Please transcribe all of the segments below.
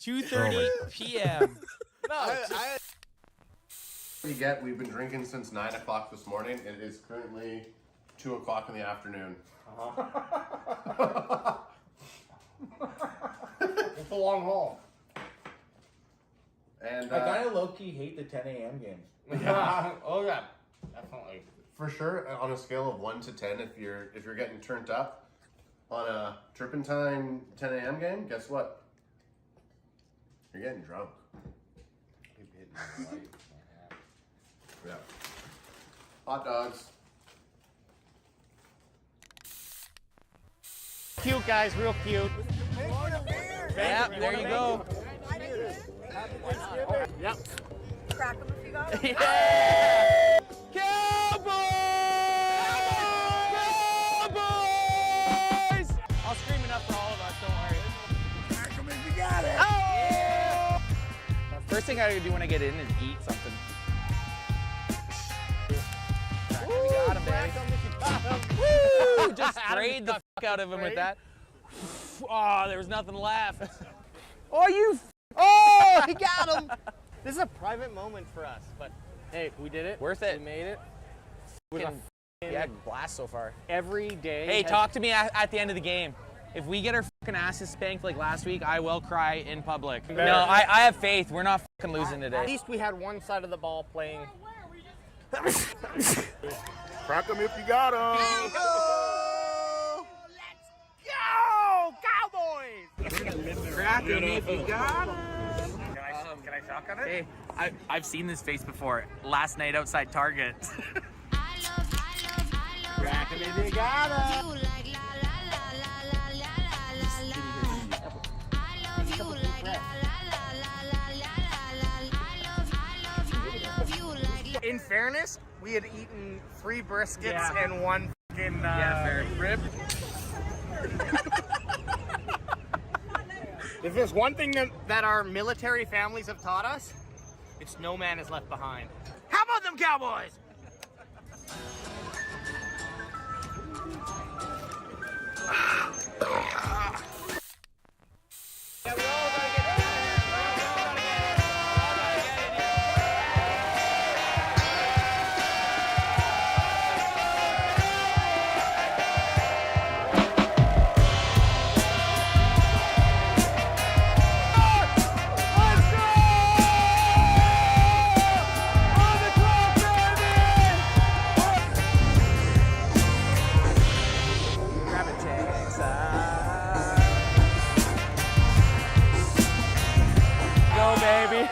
2:30 p.m. No, We've been drinking since 9 o'clock this morning. It is currently 2 o'clock in the afternoon. It's a long haul. And I kind of low-key hate the 10 a.m. games. Yeah. Oh yeah, definitely. For sure, on a scale of 1 to 10, if you're getting turned up on a Turpentine 10 a.m. game, guess what? You're getting drunk. Yeah. Hot dogs. cute, guys, real cute. Yeah, there you go. Yep. Crack them if you got them. Yeah! Cowboys! Cowboys! I'll scream enough for all of us, don't worry. Crack them if you got it. Oh! Yeah! First thing I gotta do when I get in is eat something. Crack 'em, you got him, baby. Woo! Just sprayed the fuck out of him with that. Oh, there was nothing left. Oh, you! Oh, he got him! This is a private moment for us, but hey, we did it. Worth it. We made it. Yeah, blast so far. Every day. Hey, talk to me at the end of the game. If we get our fucking asses spanked like last week, I will cry in public. No, I have faith. We're not fucking losing today. At least we had one side of the ball playing. Crack them if you got them. Crack him if you got him. Can I talk on it? Hey, I've seen this face before. Last night outside Target. Crack them if you got them. In fairness, we had eaten 3 briskets and 1 fucking rib. If there's one thing that our military families have taught us, it's no man is left behind. How about them Cowboys?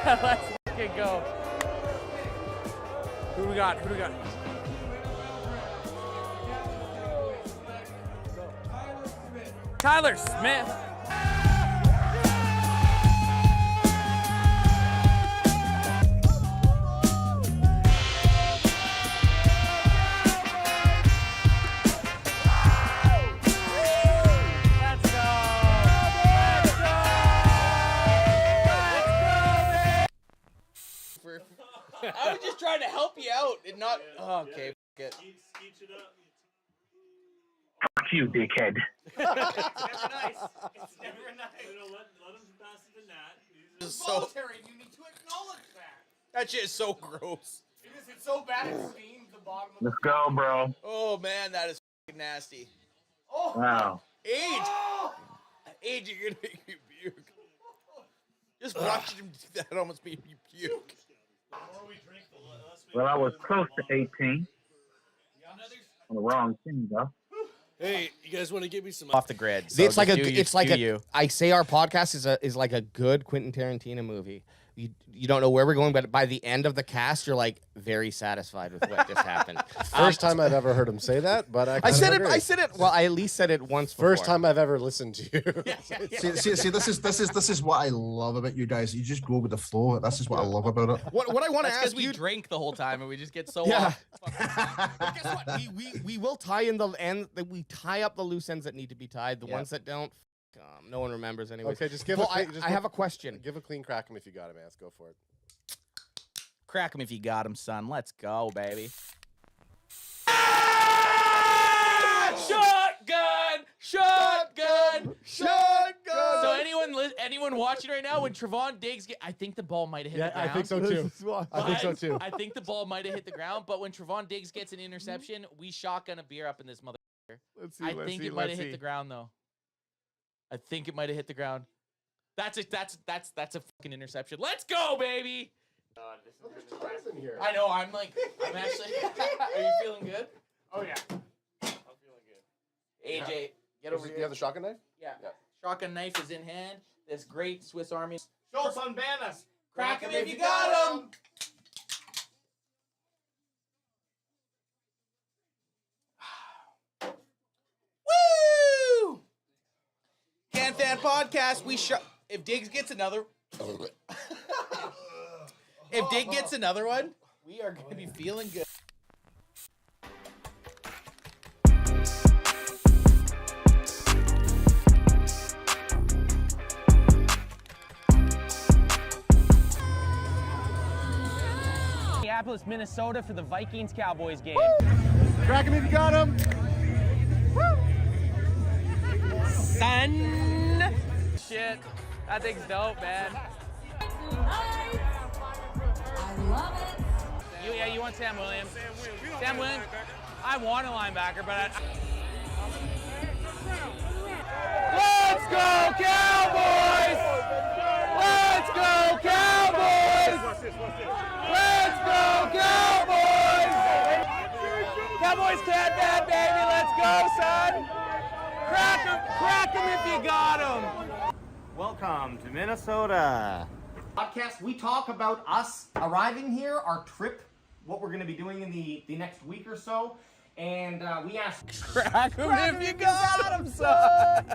Let's fucking go. Who do we got? Who do we got? Tyler Smith. I was just trying to help you out and not. Oh, okay, good. Fuck you, dickhead. It's never nice. It's never nice. Let him pass it to Nat. It's voluntary. You need to acknowledge that. That shit is so gross. It's so bad it stains the bottom of Let's go, bro. Oh man, that is fucking nasty. Oh. Wow. Age. Age, you're gonna make me puke. Just watching him do that almost made me puke. Well, I was close to 18. On the wrong thing, though. Hey, you guys want to give me some Off the grid. So it's like a. do It's you, like do a. you. I say our podcast is like a good Quentin Tarantino movie. You don't know where we're going, but by the end of the cast, you're like very satisfied with what just happened. First time I've ever heard him say that, but I said agree. it. I said it. Well, I at least said it once before. First time I've ever listened to you. See, this is what I love about you guys. You just go with the flow. This is what I love about it. What I want to That's because ask we you. drink the whole time and we just get so Yeah. off. But guess what? We will tie in the end. We tie up the loose ends that need to be tied. The ones that don't, no one remembers anyway. Okay, just give. Well, I have a question. Give a clean crack him if you got him, Ants. Go for it. Crack him if you got him, son. Let's go, baby. Shotgun! Shotgun! Shotgun! So anyone watching right now, when Trevon Diggs I think the ball might have hit the ground. I think so too. I think so too. I think the ball might have hit the ground, but when Trevon Diggs gets an interception, we shotgun a beer up in this mother. Let's see. I think it might have hit the ground though. I think it might have hit the ground. That's a fucking interception. Let's go, baby. God, this is in here. I know. I'm actually. Are you feeling good? Oh yeah. I'm feeling good. AJ, get over Do here. you have the shotgun knife? Yeah. Shotgun knife is in hand. This great Swiss Army. Show some banners. Crack him if you got him. Woo! Can Fan Podcast. If Diggs gets another. If Dig gets another one, we are going to be feeling good. Minneapolis, Minnesota for the Vikings Cowboys game. Crack him if you got him. Son. Shit, that thing's dope, man. You want Sam Williams? Sam Williams. I want a linebacker, but let's go Cowboys! Let's go Cowboys! Let's go Cowboys! Cowboys can't bad, baby. Let's go, son. Crack 'em if you got 'em. Welcome to Minnesota. Podcast, we talk about us arriving here, our trip, what we're going to be doing in the next week or so, and we asked... Crack 'em if you got 'em, son!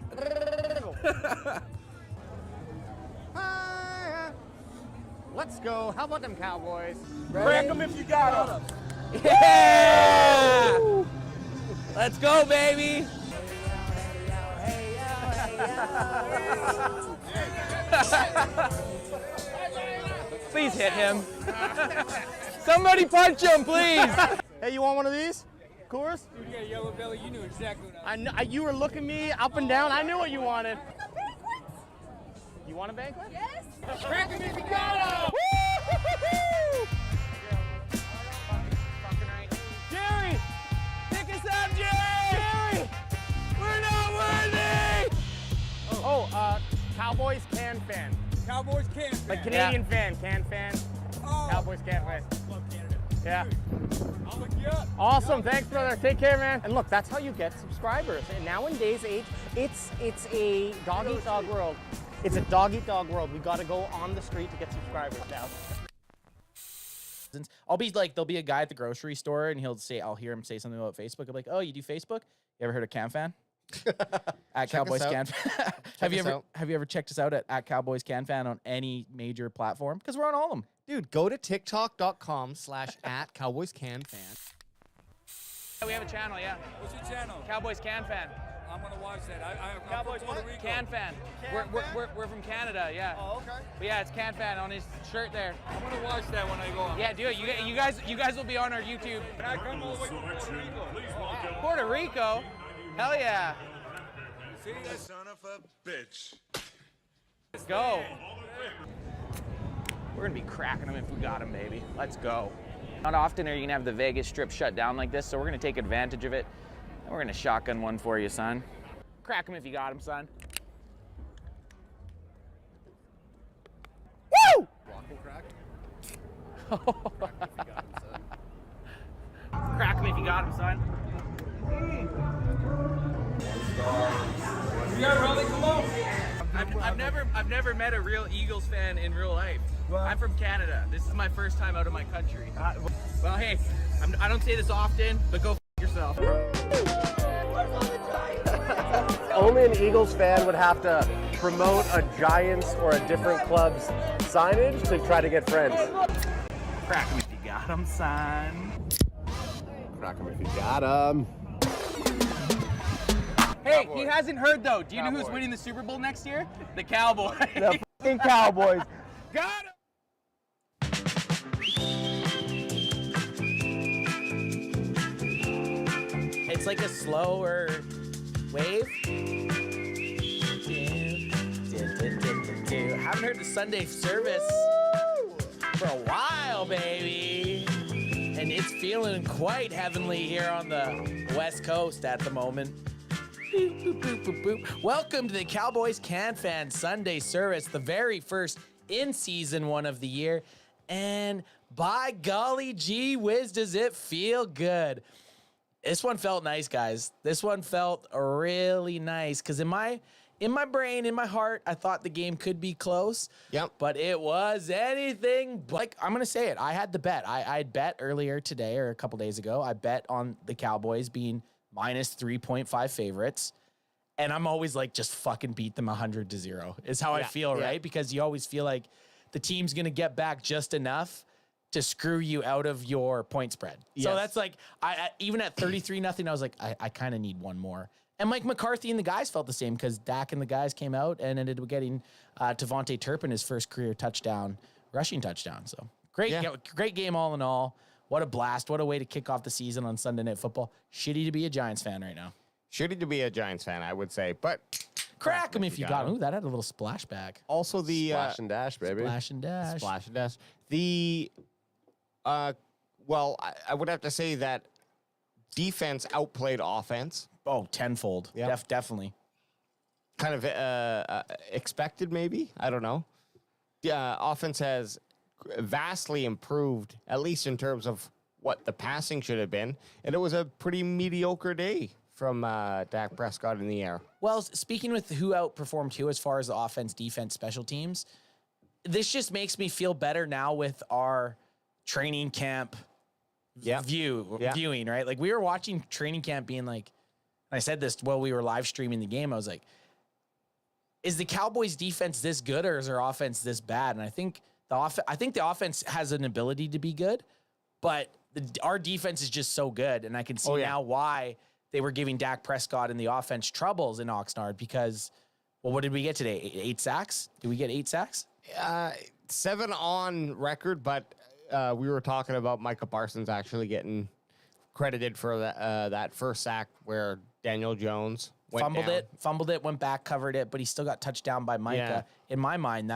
Let's go. How about them Cowboys? Crack 'em if you got 'em. Yeah! Let's go, baby! Please hit him. Somebody punch him, please. Hey, you want one of these? Coors? You got a yellow belly. You knew exactly what I know, you were looking me up and down. I knew what you wanted. You want a banquet? Yes. Crack him if you got him. Jerry, pick us up, Jerry. We're not worthy. Cowboys can fan. Cowboys can't. Like Canadian fan, can fan. Oh. Cowboys can't fan. Love Canada. Yeah. I'll look you up. Awesome, thanks, brother. Take care, man. And look, that's how you get subscribers. And nowadays, it's a dog-eat-dog world. It's a dog-eat-dog world. We got to go on the street to get subscribers now. I'll be like, there'll be a guy at the grocery store, and I'll hear him say something about Facebook. I'm like, oh, you do Facebook? You ever heard of CanFan? At Cowboys CanFan. Have you ever checked us out at Cowboys CanFan on any major platform? Because we're on all of them. Dude, go to tiktok.com/@CowboysCanFan. We have a channel, yeah. What's your channel? Cowboys Can Fan. I'm gonna watch that. I'm Cowboys from Puerto Rico. Can Fan. We're from Canada, yeah. Oh, okay. But yeah, it's Can Fan on his shirt there. I'm gonna watch that when I go on. Yeah, do it. You guys will be on our YouTube. Can I come all the way from Puerto Rico? Puerto Rico? Hell yeah. See, that's Son of a bitch. Let's go. We're gonna be cracking them if we got them, baby. Let's go. Not often are you gonna have the Vegas Strip shut down like this, so we're gonna take advantage of it. And we're gonna shotgun one for you, son. Crack them if you got them, son. Woo! Crack them if you got them, son. Yeah, Raleigh, come on. I've never met a real Eagles fan in real life. I'm from Canada. This is my first time out of my country. Well, hey, I don't say this often, but go f yourself. Only an Eagles fan would have to promote a Giants or a different club's signage to try to get friends. Crack him if you got him, son. Crack him if you got him. Hey, he hasn't heard though. Do you know who's winning the Super Bowl next year? The Cowboys. The fucking Cowboys. Got him. It's like a slower wave. haven't heard the Sunday service for a while, baby. And it's feeling quite heavenly here on the West Coast at the moment. Boop, boop, boop, boop, boop. Welcome to the Cowboys Can Fan Sunday service, the very first in-season one of the year. And by golly gee whiz, does it feel good. This one felt nice, guys. This one felt really nice because in my brain, in my heart, I thought the game could be close. Yep. But it was anything but. Like, I'm going to say it. I had the bet. I had bet earlier today or a couple days ago. I bet on the Cowboys being minus 3.5 favorites. And I'm always like, just fucking beat them 100-0 is how I feel, right? Because you always feel like the team's going to get back just enough to screw you out of your point spread. Yes. So that's like, I even at 33-0, I was like, I kind of need one more. And Mike McCarthy and the guys felt the same because Dak and the guys came out and ended up getting Devontae Turpin his first career rushing touchdown. So great game all in all. What a blast. What a way to kick off the season on Sunday Night Football. Shitty to be a Giants fan right now. Shitty to be a Giants fan, I would say, but crack them if you got them. Ooh, that had a little splashback. Also the Splash and dash, baby. Splash and dash. Splash and dash. The well, I would have to say that defense outplayed offense. Oh, tenfold. Yeah, definitely. Kind of expected, maybe. I don't know. The offense has vastly improved, at least in terms of what the passing should have been, and it was a pretty mediocre day from Dak Prescott in the air. Well, speaking with who outperformed who as far as the offense, defense, special teams, this just makes me feel better now with our training camp viewing, right? Like we were watching training camp being like, and I said this while we were live streaming the game, I was like, is the Cowboys defense this good or is their offense this bad? And I think the offense has an ability to be good, but our defense is just so good. And I can see now why they were giving Dak Prescott and the offense troubles in Oxnard because, well, what did we get today? 8 sacks? Did we get 8 sacks? 7 on record, but we were talking about Micah Parsons actually getting credited for that first sack where Daniel Jones fumbled it, went back, covered it, but he still got touched down by Micah. Yeah. In my mind,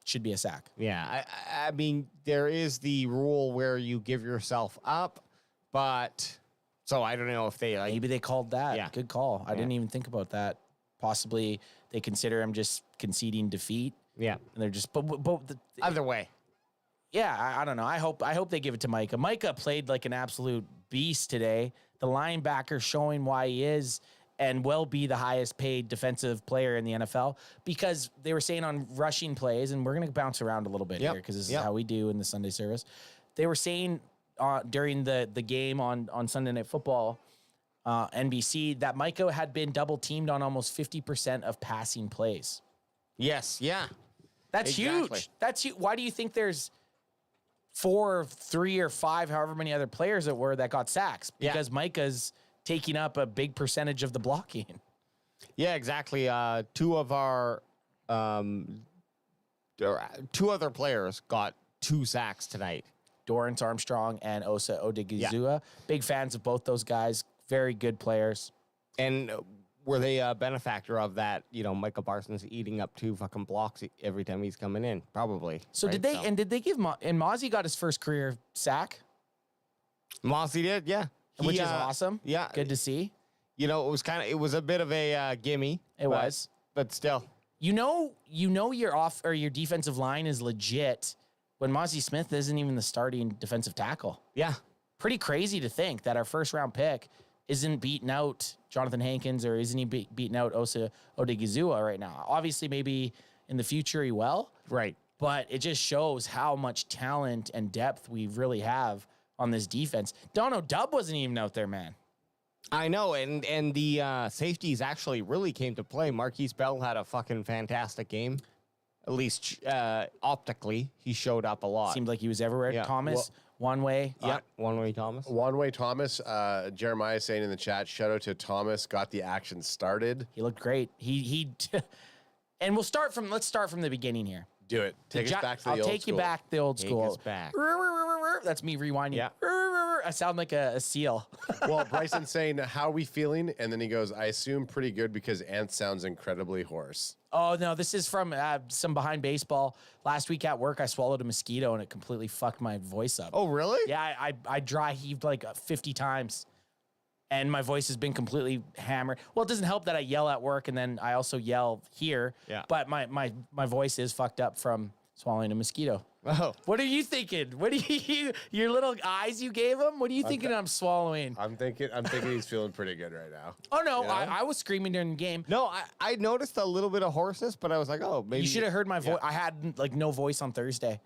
should be a sack. Yeah, I mean, there is the rule where you give yourself up, but so I don't know if maybe they called that. Yeah. Good call. I didn't even think about that. Possibly they consider him just conceding defeat. Yeah, and they're just either way. Yeah, I don't know. I hope they give it to Micah. Micah played like an absolute beast today. The linebacker showing why he is and will be the highest paid defensive player in the NFL because they were saying on rushing plays, and we're going to bounce around a little bit here because this is how we do in the Sunday service. They were saying during the game on Sunday Night Football, NBC, that Micah had been double teamed on almost 50% of passing plays. Yes, yeah. That's huge. That's huge. Why do you think there's 4, 3, or 5, however many other players that got sacks? Because Micah's taking up a big percentage of the blocking. Yeah, exactly. 2 of our 2 other players got 2 sacks tonight. Dorrance Armstrong and Osa Odigizua. Yeah. Big fans of both those guys. Very good players. And were they a benefactor of that? You know, Micah Parsons eating up 2 fucking blocks every time he's coming in, probably. So right? Did they give and Mozzie got his first career Mozzie did, yeah. Which is awesome. Yeah. Good to see. You know, it was a bit of a gimme. But still. You know your defensive line is legit when Mozzie Smith isn't even the starting defensive tackle. Yeah. Pretty crazy to think that our first round pick isn't beating out Jonathan Hankins or isn't he beating out Osa Odigizua right now. Obviously, maybe in the future he will. Right. But it just shows how much talent and depth we really have on this defense. Dono Dub wasn't even out there, man. I know, and the safeties actually really came to play. Marquise Bell had a fucking fantastic game. At least optically, he showed up a lot. Seemed like he was everywhere. Yeah. Thomas, one way. Yeah, one way Thomas. One way Thomas. Jeremiah saying in the chat, shout out to Thomas, got the action started. He looked great. He and let's start from the beginning here. Do it. Take us back to the old school. I'll take you back the old school. Take us back. That's me rewinding. Yeah. I sound like a seal. Well, Bryson's saying, how are we feeling? And then he goes, I assume pretty good because Ant sounds incredibly hoarse. Oh, no, this is from some behind baseball. Last week at work, I swallowed a mosquito and it completely fucked my voice up. Oh, really? Yeah, I dry heaved like 50 times. And my voice has been completely hammered. Well, it doesn't help that I yell at work and then I also yell here. Yeah. But my voice is fucked up from swallowing a mosquito. Oh. What are you thinking? What do you your little eyes you gave him? What are you thinking I'm swallowing? I'm thinking he's feeling pretty good right now. Oh no, You know? I was screaming during the game. No, I noticed a little bit of hoarseness, but I was like, oh, maybe. You should have heard my voice. I had like no voice on Thursday.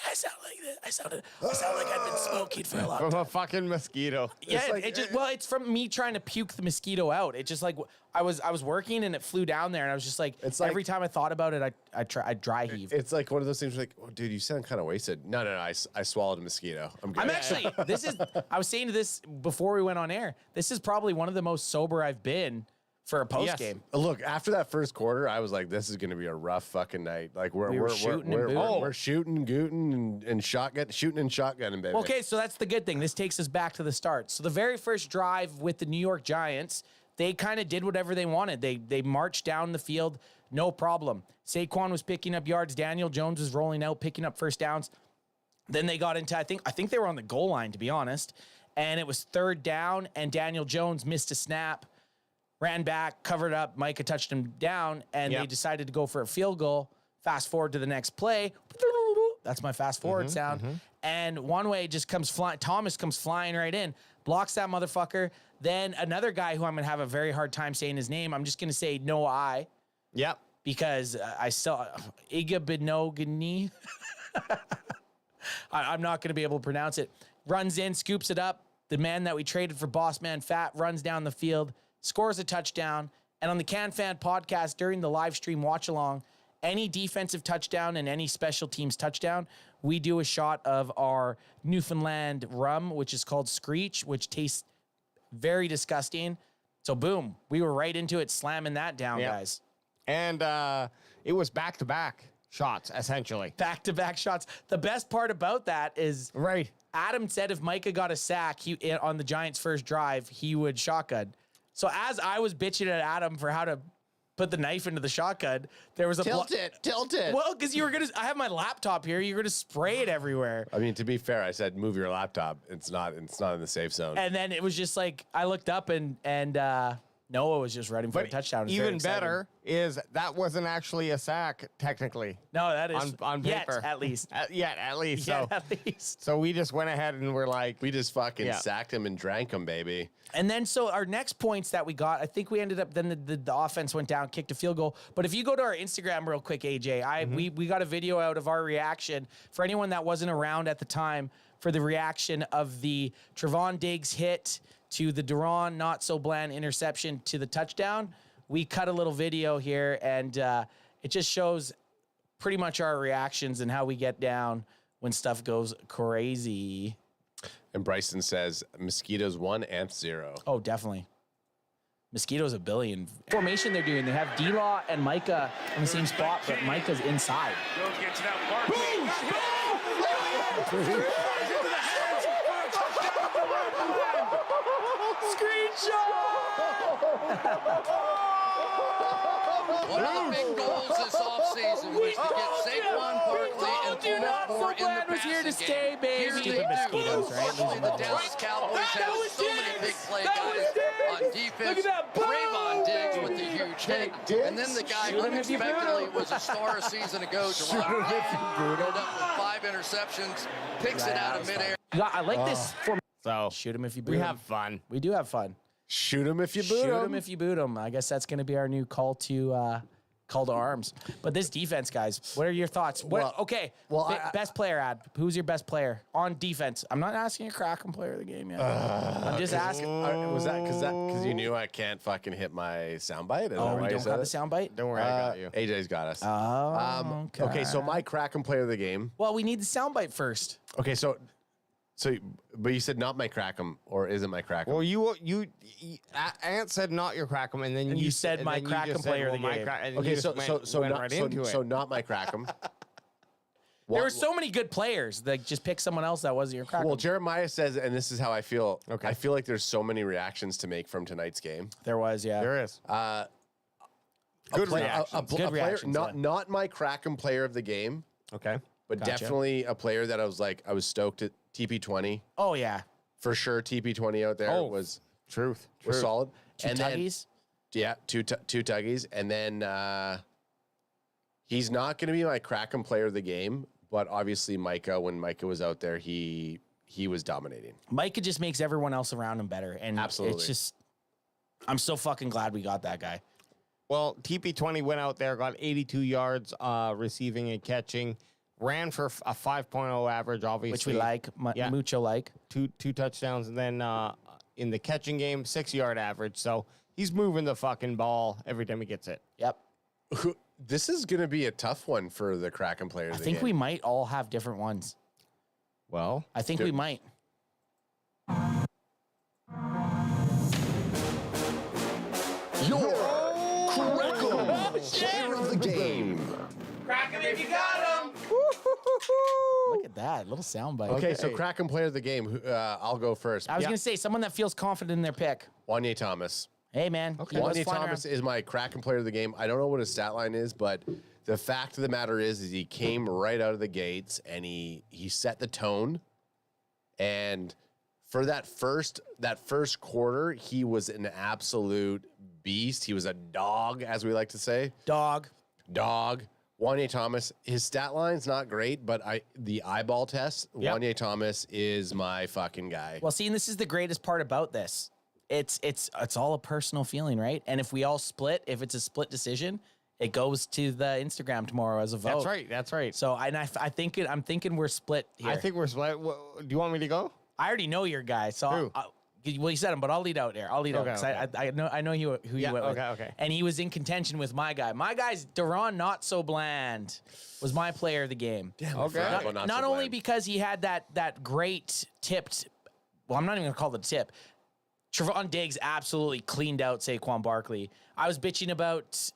I sound like this. I sound like I've been smoking for a long From time. a fucking mosquito. Yeah, It's like- it's from me trying to puke the mosquito out. It just like I was working and it flew down there and I was just like, It's like- every time I thought about it, I dry heave. It's like one of those things where like, oh, dude, you sound kind of wasted. No, I swallowed a mosquito. I'm good. I'm actually I was saying this before we went on air. This is probably one of the most sober I've been for a post game. Look, after that first quarter, I was like, this is going to be a rough fucking night. Like we're shooting and booting. we're shooting, gooting, and shooting and shotgunning, baby. Okay, so that's the good thing. This takes us back to the start. So the very first drive with the New York Giants, they kind of did whatever they wanted. They marched down the field, no problem. Saquon was picking up yards. Daniel Jones was rolling out, picking up first downs. Then they got into, I think they were on the goal line, to be honest. And it was third down, and Daniel Jones missed a snap, ran back, covered up. Micah touched him down, and they decided to go for a field goal. Fast forward to the next play. That's my fast forward sound. And one way just comes flying. Thomas comes flying right in, blocks that motherfucker. Then another guy who I'm going to have a very hard time saying his name, I'm just going to say no I. Yep. Because I saw Iga Benogany. I'm not going to be able to pronounce it. Runs in, scoops it up. The man that we traded for Boss Man Fat runs down the field, scores a touchdown. And on the CanFan podcast during the live stream watch along, any defensive touchdown and any special teams touchdown, we do a shot of our Newfoundland rum, which is called Screech, which tastes very disgusting. So boom, we were right into it, slamming that down, guys. And it was back-to-back shots, essentially. Back-to-back shots. The best part about that is Adam said if Micah got a sack on the Giants' first drive, he would shotgun. So as I was bitching at Adam for how to put the knife into the shotgun, there was a tilt it. Well, because I have my laptop here. You're gonna spray it everywhere. I mean, to be fair, I said move your laptop. It's not in the safe zone. And then it was just like I looked up and Noah was just running for a touchdown. It was very Even exciting. better is that wasn't actually a sack, technically. No, that is on paper. at least. At least. Yeah, So, at least. so we just went ahead and we're like, we just fucking sacked him and drank him, baby. And then so our next points that we got, I think we ended up, then the offense went down, kicked a field goal. But if you go to our Instagram real quick, AJ, we got a video out of our reaction for anyone that wasn't around at the time for the reaction of the Trevon Diggs hit to the Duron not so bland interception to the touchdown. We cut a little video here and it just shows pretty much our reactions and how we get down when stuff goes crazy. And Bryson says, mosquitoes 1, ants 0. Oh, definitely. Mosquitoes a billion. Formation they're doing. They have D-Law and Micah in the same spot, but Micah's inside. Don't get to that part. One of the big goals this offseason was to get Saquon Barkley and Thomas Moore in the was here to passing stay, game. baby. Here they Stupid do. mosquitoes, right? Unfortunately, the Dallas Cowboys have so many big play guys on defense. Trayvon Diggs with the huge hit. And then the guy unexpectedly was a star a season ago, Jerome ended up with 5 interceptions, picks it out of midair. I like this formation. so Shoot him if you boot we him. have fun. We do have fun. Shoot him if you boot Shoot him. him if you boot him. I guess that's going to be our new call to arms. But this defense, guys, what are your thoughts? Best player, Ad. Who's your best player on defense? I'm not asking your Kraken player of the game yet. I'm just asking. Was that because you knew I can't fucking hit my soundbite? Oh, we don't have the soundbite? Don't worry, I got you. AJ's got us. Oh, Okay, so my Kraken player of the game. Well, we need the soundbite first. Okay, so, but you said not my Crackem, or is it my Crackem? Well, you Ant said not your Crackem, and then And you said my then you Kraken just said, player of well, the my game. and Okay, you so just so went so right not so, into it. so not my Crackem. There were so many good players. Like, just pick someone else that wasn't your crack. Well, Jeremiah says, and this is how I feel. Okay. I feel like there's so many reactions to make from tonight's game. There was, yeah. There is. Good reactions. Good Good player, reactions, not my Kraken player of the game, Okay. but Gotcha. definitely a player that I was stoked at. TP20 Oh, yeah. for sure. TP20 out there Oh, was Truth. solid. Two and then, tuggies. yeah, two tuggies, and then he's not going to be my Kraken player of the game, but obviously Micah. When Micah was out there, he was dominating. Micah just makes everyone else around him better. And Absolutely. it's just, I'm so fucking glad we got that guy. Well, TP20 went out there, got 82 yards receiving and catching, ran for a 5.0 average, obviously. Which we like, Yeah. mucho like. Two touchdowns, and then in the catching game, 6-yard average. So he's moving the fucking ball every time he gets it. Yep. This is going to be a tough one for the Kraken player of I the think game. we might all have different ones. Well, I think we might. Your Kraken player of the game. Crack him if you got him. Look at that little soundbite. Okay, so Kraken player of the game. I'll go first. I was gonna say someone that feels confident in their pick. Wanye Thomas. Hey man, he was Wanye flying Thomas around. is my Kraken player of the game. I don't know what his stat line is, but the fact of the matter is he came right out of the gates and he set the tone. And for that first quarter, he was an absolute beast. He was a dog, as we like to say. Dog. Wanye Thomas, his stat line's not great, but the eyeball test, Wanye Thomas is my fucking guy. Well, see, and this is the greatest part about this. It's all a personal feeling, right? And if we all split, if it's a split decision, it goes to the Instagram tomorrow as a vote. That's right. So I'm thinking we're split here. I think we're split. Do you want me to go? I already know your guy, so Who? well, you said him, but I'll lead out there. I'll lead out because I know who you went with. Okay. And he was in contention with my guy. My guy's Duron Not So Bland was my player of the game. Damn, Okay. Not only because he had that great tipped. Well, I'm not even gonna call it a tip. Trevon Diggs absolutely cleaned out Saquon Barkley. I was bitching about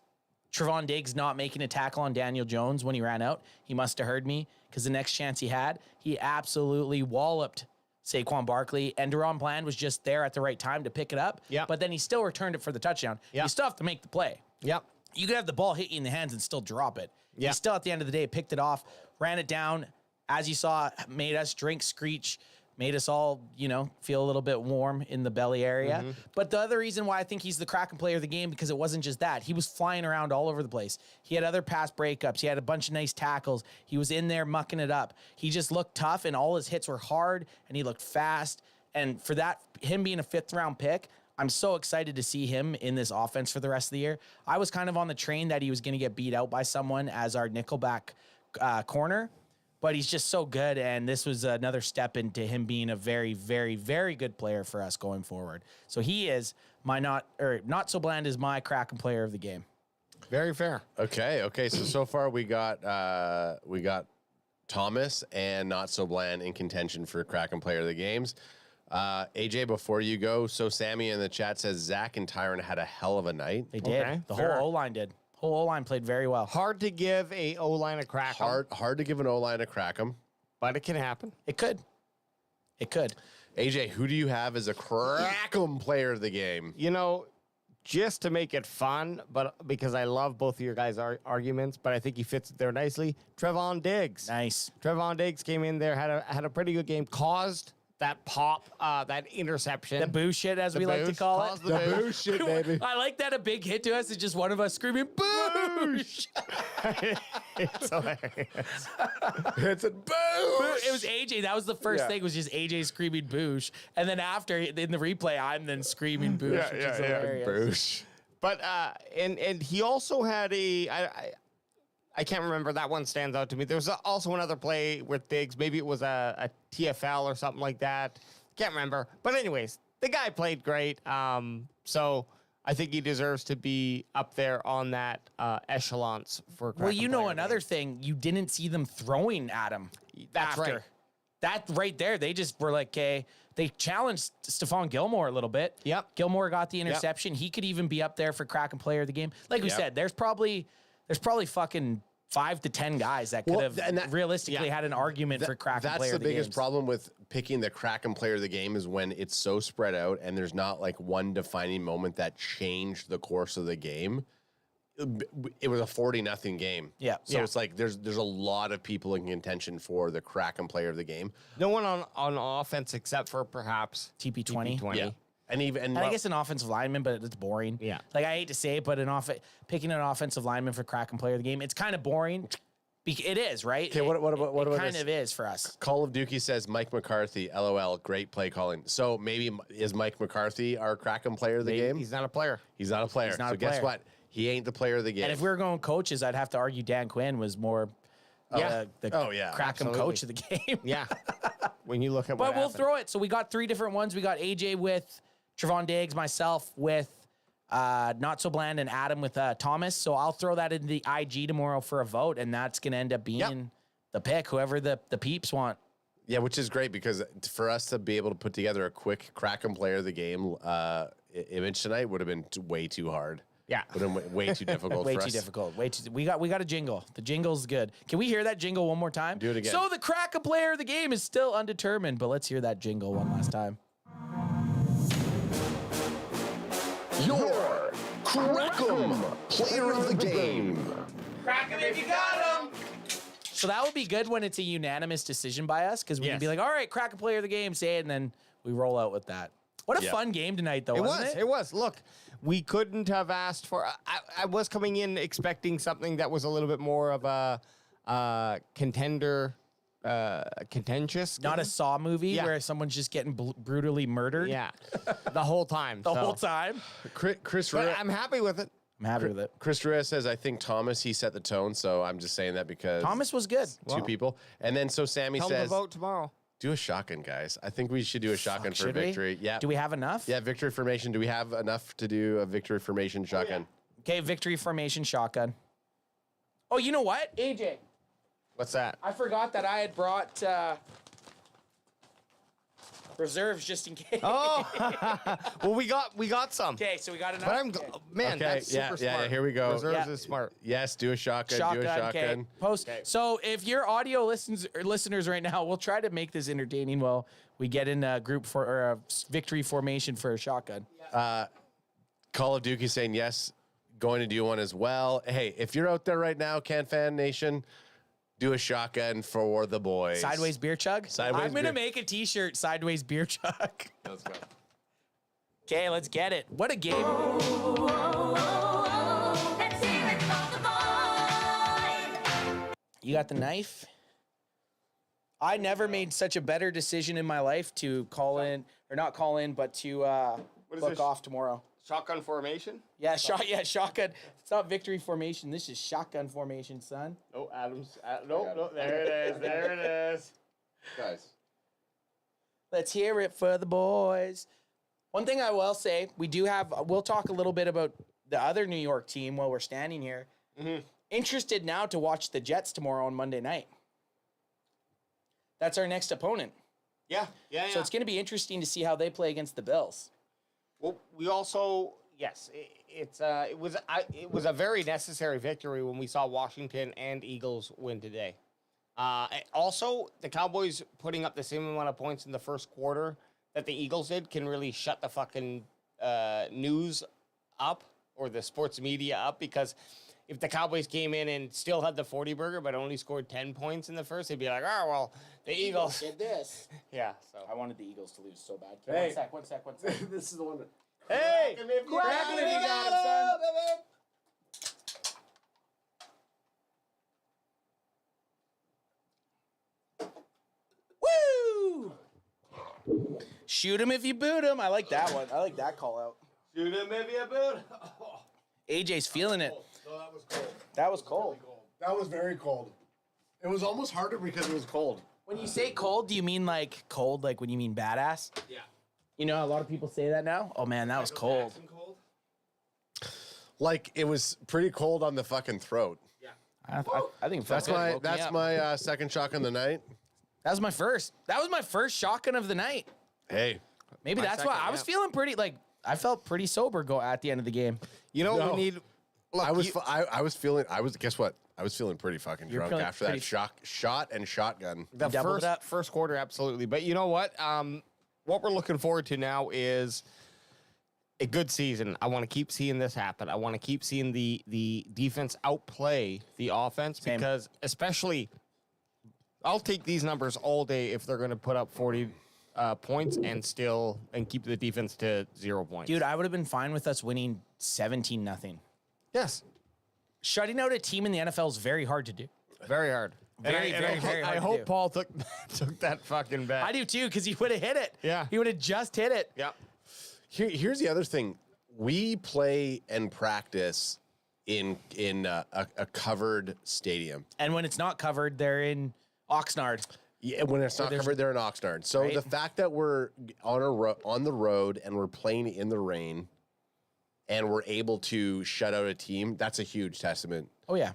Trevon Diggs not making a tackle on Daniel Jones when he ran out. He must have heard me because the next chance he had, he absolutely walloped Saquon Barkley, and Duron Bland was just there at the right time to pick it up. Yeah. But then he still returned it for the touchdown. Yeah. You still have to make the play. Yep. You could have the ball hit you in the hands and still drop it. Yeah. He still, at the end of the day, picked it off, ran it down. As you saw, made us drink Screech, made us all, feel a little bit warm in the belly area. Mm-hmm. But the other reason why I think he's the Kraken player of the game, because it wasn't just that. He was flying around all over the place. He had other pass breakups. He had a bunch of nice tackles. He was in there mucking it up. He just looked tough, and all his hits were hard, and he looked fast. And for that, him being a 5th-round pick, I'm so excited to see him in this offense for the rest of the year. I was kind of on the train that he was going to get beat out by someone as our nickelback corner, but he's just so good, and this was another step into him being a very, very, very good player for us going forward. So he is my Not So Bland is my Kraken player of the game. Very fair. Okay. So far we got Thomas and Not So Bland in contention for Kraken player of the games. AJ, before you go, so Sammy in the chat says Zach and Tyron had a hell of a night. They did. Okay, The fair. whole O-line did. Whole O-line played very well. Hard to give a O-line a crack. Hard to give an O-line a crack 'em. But it can happen. It could. AJ, who do you have as a Kraken player of the game? Just to make it fun, but because I love both of your guys' arguments, but I think he fits it there nicely. Trevon Diggs. Nice. Trevon Diggs came in there, had a pretty good game, caused that pop, that interception. The boo shit, as we like to call it. The boo shit, baby. I like that a big hit to us is just one of us screaming, boosh! It's hilarious. It's a boosh! It was AJ. That was the first thing, was just AJ screaming boosh. And then after, in the replay, I'm then screaming boosh, which is hilarious. Boosh. But, and he also had I can't remember. That one stands out to me. There was also another play with Diggs. Maybe it was a TFL or something like that. Can't remember. But anyways, the guy played great. So I think he deserves to be up there on that echelons for Well, Kraken player of the another game. thing, you didn't see them throwing at him. That's after. right. That right there, they just were like, okay, they challenged Stephon Gilmore a little bit. Yep. Gilmore got the interception. He could even be up there for Kraken player of the game. Like we said, there's probably fucking 5 to 10 guys that could have realistically had an argument for Kraken player of the game. That's the biggest problem with picking the Kraken player of the game is when it's so spread out and there's not like one defining moment that changed the course of the game. It was a 40-0 game. Yeah. So it's like there's a lot of people in contention for the Kraken player of the game. No one on offense except for perhaps TP20. Yeah. And I guess an offensive lineman, but it's boring. Yeah. Like, I hate to say it, but picking an offensive lineman for Kraken player of the game, it's kind of boring. It is, right? Okay, what about it kind of is for us. Call of Dookie says Mike McCarthy, LOL, great play calling. So maybe is Mike McCarthy our Kraken player of the game? He's not a player. He's not a player. He's not so a guess player. what? He ain't the player of the game. And if we were going coaches, I'd have to argue Dan Quinn was more the Kraken absolutely. coach of the game. Yeah. When you look at But what we'll happened. throw it. So we got 3 different ones. We got AJ with Trevon Diggs, myself with Not So Bland, and Adam with Thomas. So I'll throw that into the IG tomorrow for a vote, and that's going to end up being the pick, whoever the peeps want. Yeah, which is great because for us to be able to put together a quick Kraken player of the game image tonight would have been way too hard. Yeah. Would have been way too difficult Way for too us. difficult. We got a jingle. The jingle's good. Can we hear that jingle one more time? Do it again. So the Kraken player of the game is still undetermined, but let's hear that jingle one last time. Your Kraken player of the game. Crack him if you got him. So that would be good when it's a unanimous decision by us, because we can be like, all right, Kraken player of the game, say it, and then we roll out with that. What a fun game tonight, though, wasn't it? It was. Look, we couldn't have asked for... I was coming in expecting something that was a little bit more of a contender... contentious. Not a Saw movie where someone's just getting brutally murdered. Yeah. The whole time. The whole time. Chris But I'm happy with it. I'm happy with it. Chris Reyes says, I think Thomas, he set the tone, so I'm just saying that because... Thomas was good. Two people. And then so Sammy Tell them to says... vote tomorrow. Do a shotgun, guys. I think we should do a shotgun for should we? victory. Yeah. Do we have enough? Yeah, victory formation. Do we have enough to do a victory formation shotgun? Okay, victory formation shotgun. Oh, you know what? AJ. What's that? I forgot that I had brought reserves just in case. Oh, well, we got some. Okay, so we got enough. But I'm man, Okay, that's super smart. yeah, here we go. Reserves Yeah. is smart. Yes, do a shotgun. Do a shotgun. Okay. So if you're audio listeners right now, we'll try to make this entertaining while we get in a group for or a victory formation for a shotgun. Call of Duty saying yes, going to do one as well. Hey, if you're out there right now, CanFan Nation, do a shotgun for the boys. Sideways beer chug? Sideways I'm going to beer- make a t-shirt, Sideways beer chug. Let's go. Okay, let's get it. What a game. You got the knife? I never made such a better decision in my life to call in, or not call in, but to is book this? off tomorrow. Shotgun formation? Yeah, shotgun. It's not victory formation. This is shotgun formation, son. Oh, Adams. No, there it is. There it is. Guys. Let's hear it for the boys. One thing I will say, we'll talk a little bit about the other New York team while we're standing here. Mm-hmm. Interested now to watch the Jets tomorrow on Monday night. That's our next opponent. Yeah. So it's going to be interesting to see how they play against the Bills. Well, we also it was a very necessary victory when we saw Washington and Eagles win today. Also, the Cowboys putting up the same amount of points in the first quarter that the Eagles did can really shut the fucking news up or the sports media up, because if the Cowboys came in and still had the 40 burger but only scored 10 points in the first, they'd be like, oh, well, the Eagles did this. Yeah, so. I wanted the Eagles to lose so bad. Hey. One sec. This is the one. Hey! Crack him if you got him, son. Woo! Shoot him if you boot him. I like that one. I like that call out. Shoot him if you boot. AJ's feeling it. No, that was cold. That was cold. That was very cold. It was almost harder because it was cold. When you say cold, do you mean like cold, like when you mean badass? Yeah. You know, a lot of people say that now. Oh man, that was cold. Like it was pretty cold on the fucking throat. I think That's my second shotgun of the night. That was my first. That was my first shotgun of the night. Hey, Maybe My that's why second, I was yeah. feeling pretty I felt pretty sober at the end of the game. You know what No. we need? Look, I was feeling. Guess what? I was feeling pretty fucking You're drunk feeling after that shot and shotgun. The doubled it up? first quarter, absolutely. But you know what? What we're looking forward to now is a good season. I want to keep seeing this happen. I want to keep seeing the defense outplay the offense because especially I'll take these numbers all day if they're going to put up 40 points and keep the defense to 0 points. Dude, I would have been fine with us winning 17-0. Yes. Shutting out a team in the NFL is very hard to do. Very hard. Very hard I to hope do. Paul took that fucking bet. I do too, because he would have hit it. Yeah. He would have just hit it. Yeah. Here's the other thing. We play and practice in a covered stadium. And when it's not covered, they're in Oxnard. Yeah, when it's not covered, they're in Oxnard. So Right. the fact that we're on the road and we're playing in the rain and we're able to shut out a team, that's a huge testament. Oh, yeah.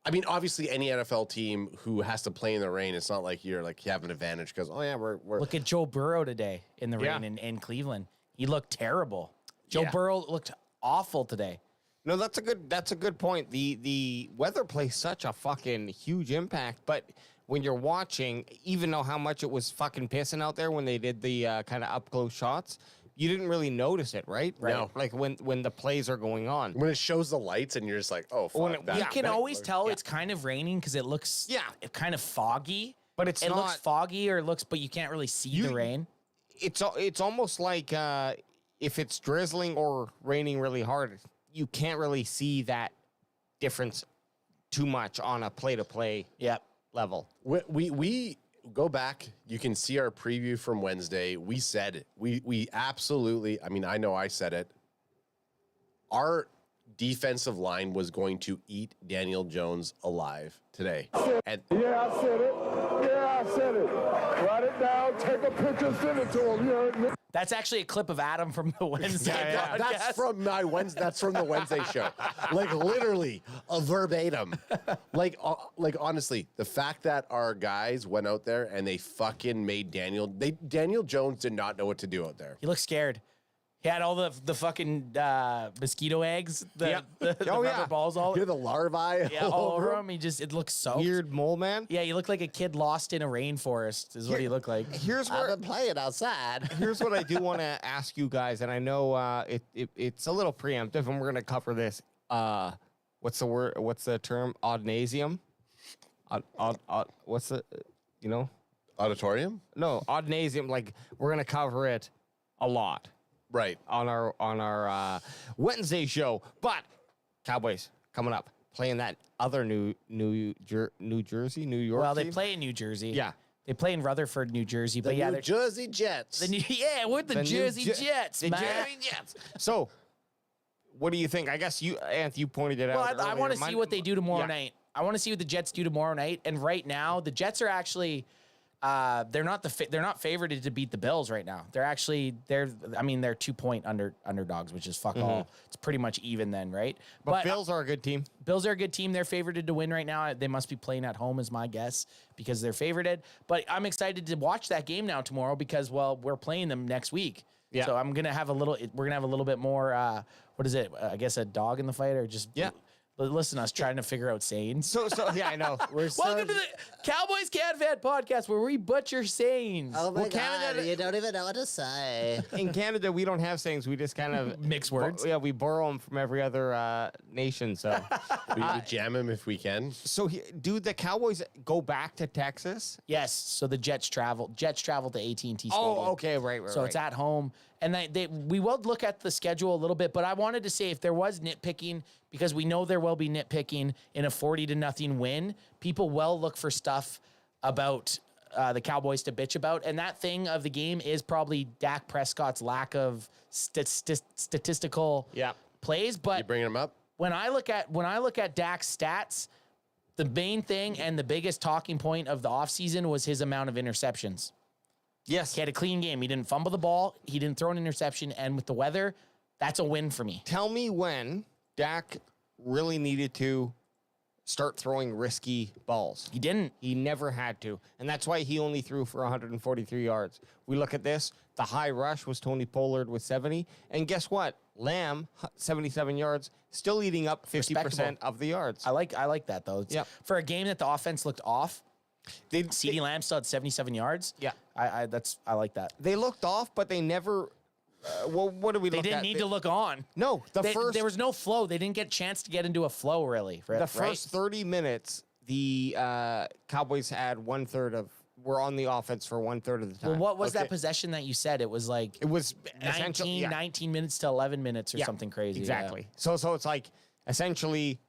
I mean, obviously, any NFL team who has to play in the rain, it's not like you have an advantage because, oh, yeah, we're Look at Joe Burrow today in the rain in Cleveland. He looked terrible. Joe Burrow looked awful today. No, that's a good point. The weather plays such a fucking huge impact, but when you're watching, even though how much it was fucking pissing out there when they did the kind of up close shots, you didn't really notice it, right? No. Like when the plays are going on. when it shows the lights and you're just like, oh, fuck. You can always tell it's kind of raining because it looks kind of foggy. But it looks not foggy but you can't really see the rain. It's almost like if it's drizzling or raining really hard, you can't really see that difference too much on a play-to-play level. We go back. You can see our preview from Wednesday. We said it. We absolutely, I mean, I know I said it. Our defensive line was going to eat Daniel Jones alive today. And I said it. Write it down, take a picture, send it to him. You heard me? That's actually a clip of Adam from the Wednesday podcast. That's from my Wednesday. That's from the Wednesday show. Like literally a verbatim. Like honestly, the fact that our guys went out there and they fucking made Daniel Jones did not know what to do out there. He looked scared. He had all the fucking mosquito eggs, the rubber balls all. You're the larvae. Yeah, all over him. It looks so weird, mole man. Yeah, he looked like a kid lost in a rainforest. Is what he looked like. Here's where I've been playing outside. Here's what I do want to ask you guys, and I know it's a little preemptive, and we're gonna cover this. What's the word? What's the term? Oddnasium. What's the? Auditorium? No, oddnasium. Like we're gonna cover it a lot. Right. On our Wednesday show. But Cowboys coming up, playing that other New Jersey, New York. Well, they team. play in New Jersey. Yeah. They play in Rutherford, New Jersey. But New Jersey Jets. We're the Jersey Jets, man. Jersey Jets. So, what do you think? I guess you pointed it out. Well, I want to see what they do tomorrow night. I want to see what the Jets do tomorrow night. And right now, the Jets are actually they're not favorited to beat the Bills right now. They're 2-point underdogs, which is fuck all. It's pretty much even then, right? But Bills are a good team. Bills are a good team. They're favorited to win right now. They must be playing at home, is my guess, because they're favorited. But I'm excited to watch that game now tomorrow because we're playing them next week. Yeah. So we're gonna have a little bit more. What is it? I guess a dog in the fight or just Listen to us trying to figure out sayings. So yeah, I know. Welcome to the Cowboys Can Fan podcast where we butcher sayings. Oh my God, Canada, you don't even know what to say. In Canada, we don't have sayings. We just kind of mix words. Yeah, we borrow them from every other nation. So we jam them if we can. So, do the Cowboys go back to Texas? Yes. So the Jets travel to AT&T Stadium. Oh, okay, right. So it's at home. And we will look at the schedule a little bit, but I wanted to say if there was nitpicking, because we know there will be nitpicking in a 40-0 win, people will look for stuff about the Cowboys to bitch about. And that thing of the game is probably Dak Prescott's lack of statistical plays. But you bringing them up? When I look at Dak's stats, the main thing and the biggest talking point of the offseason was his amount of interceptions. Yes. He had a clean game. He didn't fumble the ball. He didn't throw an interception. And with the weather, that's a win for me. Tell me when Dak really needed to start throwing risky balls. He didn't. He never had to. And that's why he only threw for 143 yards. We look at this. The high rush was Tony Pollard with 70. And guess what? Lamb, 77 yards, still eating up 50% of the yards. I like that though. Yep. For a game that the offense looked off, CeeDee Lamb still had 77 yards. Yeah. I like that. They looked off, but they never. Well, what do we? They didn't need to look on. No, there was no flow. They didn't get a chance to get into a flow really. The first 30 minutes, the Cowboys had were on the offense for 1/3 of the time. Well, what was that possession that you said? It was like it was 19 minutes to 11 minutes or something crazy. Exactly. Yeah. So it's like essentially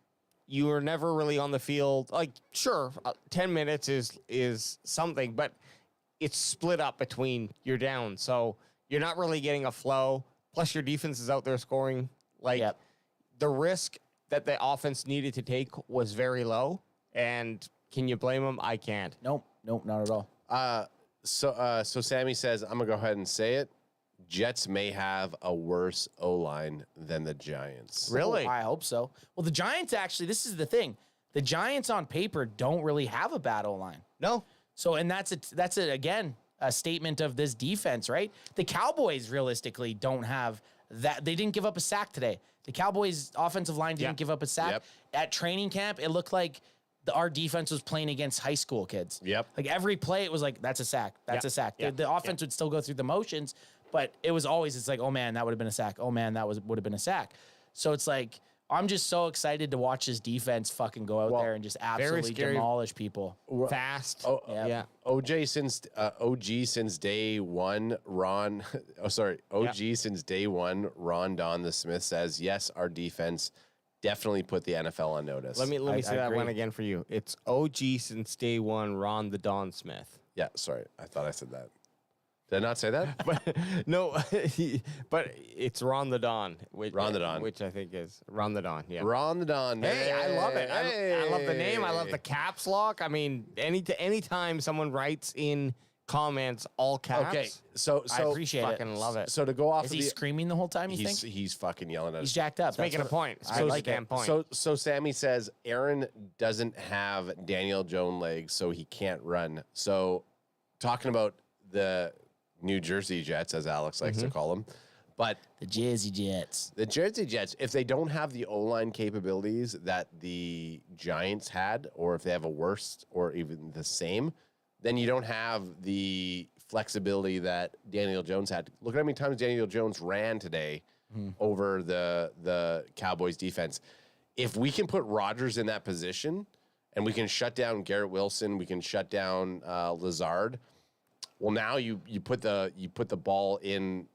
you were never really on the field. Like sure, 10 minutes is something, but it's split up between you're down. So you're not really getting a flow. Plus your defense is out there scoring. Like the risk that the offense needed to take was very low. And can you blame them? I can't. Nope, not at all. So Sammy says, I'm gonna go ahead and say it. Jets may have a worse O-line than the Giants. Really? I hope so. Well, the Giants actually, this is the thing. The Giants on paper don't really have a bad O-line. No. So, and that's again, a statement of this defense, right? The Cowboys realistically don't have that. They didn't give up a sack today. The Cowboys offensive line didn't give up a sack. Yep. At training camp, it looked like our defense was playing against high school kids. Yep. Like every play, it was like, that's a sack. That's a sack. The offense would still go through the motions, but it was always, it's like, oh man, that would have been a sack. Oh man, that would have been a sack. So it's like, I'm just so excited to watch this defense fucking go out there and just absolutely demolish people. Fast. OG since day one, Ron. Since day one, Ron Don the Smith says, yes, our defense definitely put the NFL on notice. Let me say that one again for you. It's OG since day one, Ron the Don Smith. Yeah, sorry. I thought I said that. Did I not say that? But no, but it's Ron the Don. Ron the Don. Which I think is Ron the Don. Yeah. Ron the Don. Hey, I love it. I love the name. I love the caps lock. I mean, anytime someone writes in comments all caps. Okay, so I appreciate it. Fucking love it. So to go off, is he screaming the whole time? You think he's fucking yelling at us. he's jacked up? Making a point. I like damn it. point. So Sammy says Aaron doesn't have Daniel Jones legs, so he can't run. Talking about the New Jersey Jets, as Alex likes to call them, but the Jersey Jets. The Jersey Jets, if they don't have the O-line capabilities that the Giants had, or if they have a worse or even the same, then you don't have the flexibility that Daniel Jones had. Look at how many times Daniel Jones ran today over the Cowboys defense. If we can put Rodgers in that position and we can shut down Garrett Wilson, we can shut down Lazard. Well, now you put the ball in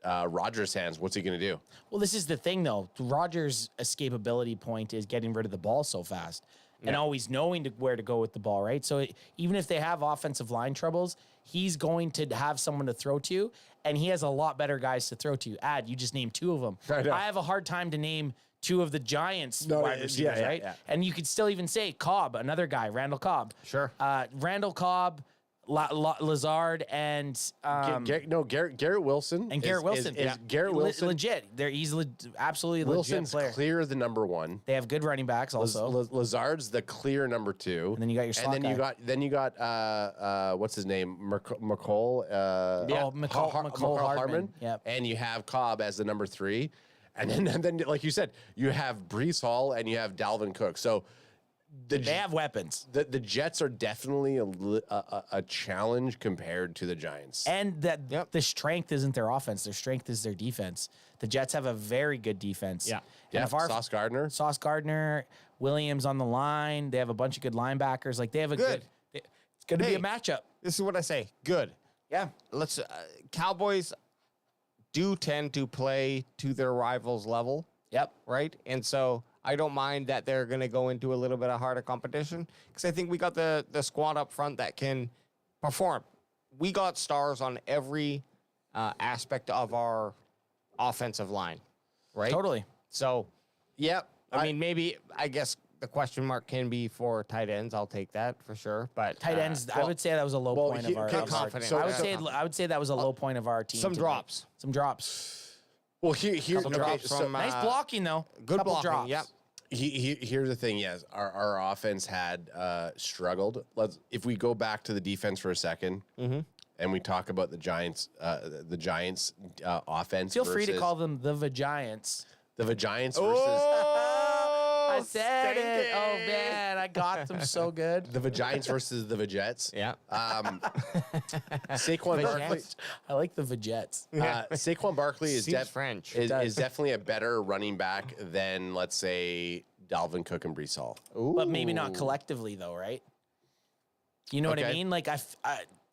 Rodgers' hands. What's he going to do? Well, this is the thing, though. Rodgers' escapability point is getting rid of the ball so fast and always knowing where to go with the ball, right? So even if they have offensive line troubles, he's going to have someone to throw to, and he has a lot better guys to throw to. You just named two of them. I have a hard time to name two of the Giants wide receivers, right? Yeah. And you could still even say Cobb, another guy, Randall Cobb. Sure. Randall Cobb, Lazard, and Garrett Wilson. And Garrett Wilson. Is Garrett Wilson legit? He's absolutely Wilson's legit player. Clear the number one. They have good running backs also. Lazard's the clear number two. And then you got your slot and then you got what's his name? McCall. McCall Hardman. Yep. And you have Cobb as the number three. And then like you said, you have Breece Hall and you have Dalvin Cook. So they have weapons. The Jets are definitely a challenge compared to the Giants. And that the strength isn't their offense. Their strength is their defense. The Jets have a very good defense. Yeah. And if Sauce Gardner, Williams on the line. They have a bunch of good linebackers. Like they have a good. It's going to be a matchup. This is what I say. Good. Yeah. Let's. Cowboys do tend to play to their rivals' level. Yep. Right. And so I don't mind that they're going to go into a little bit of harder competition because I think we got the squad up front that can perform. We got stars on every aspect of our offensive line, right? Totally. So, yep. I guess the question mark can be for tight ends. I'll take that for sure. But tight ends, I would say that was a low point of our. Confident. I would say that was a low point of our team. Some drops. Well, here's nice blocking though. Good couple blocking. Drops. Yep. Here's the thing. Yes, our offense had struggled. If we go back to the defense for a second, and we talk about the Giants offense. Feel free to call them the Vagiants. The Vagiants versus I said it. Oh man, I got them so good. the Vagiants versus the Vajets. Yeah. Saquon Barkley. I like the Vajets. Saquon Barkley is French. is definitely a better running back than, let's say, Dalvin Cook and Breece Hall. But maybe not collectively, though, right? You know what I mean? Like,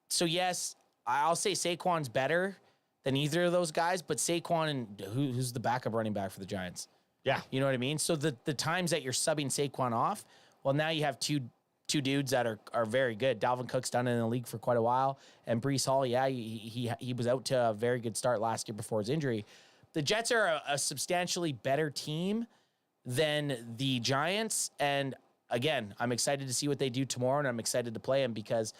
so yes, I'll say Saquon's better than either of those guys, but Saquon and who's the backup running back for the Giants? Yeah. You know what I mean? So the times that you're subbing Saquon off, well, now you have two dudes that are very good. Dalvin Cook's done it in the league for quite a while, and Breece Hall, yeah, he was out to a very good start last year before his injury. The Jets are a substantially better team than the Giants, and again, I'm excited to see what they do tomorrow, and I'm excited to play them because,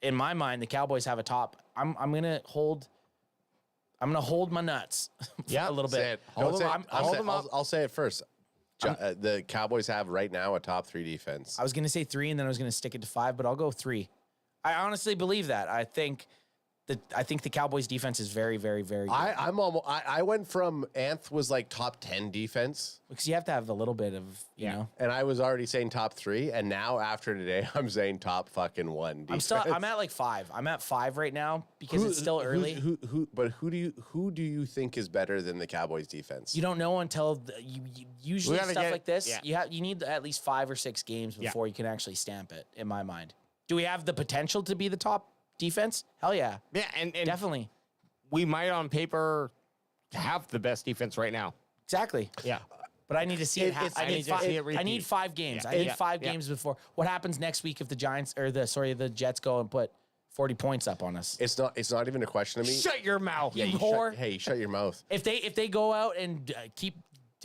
in my mind, the Cowboys have a top. I'm gonna hold my nuts. Yeah, a little bit. I'll say it first. The Cowboys have right now a top 3 defense. I was gonna say 3, and then I was gonna stick it to 5, but I'll go 3. I honestly believe that. I think the Cowboys defense is very, very, very good. I went from Anth was like top 10 defense. Because you have to have a little bit of, you know. And I was already saying top 3, and now after today, I'm saying top fucking 1 defense. I'm at like 5. I'm at 5 right now because it's still early. Who do you think is better than the Cowboys defense? You don't know until you usually stuff like this. Yeah. You need at least 5 or 6 games before you can actually stamp it, in my mind. Do we have the potential to be the top defense? Hell yeah. Yeah, and definitely. We might on paper have the best defense right now. Exactly. Yeah. But I need to see it happen. I need 5 games. Yeah. I need 5 games before. What happens next week if the the Jets go and put 40 points up on us? It's not even a question to me. Shut your mouth. Yeah, you whore. Shut your mouth. If they go out and keep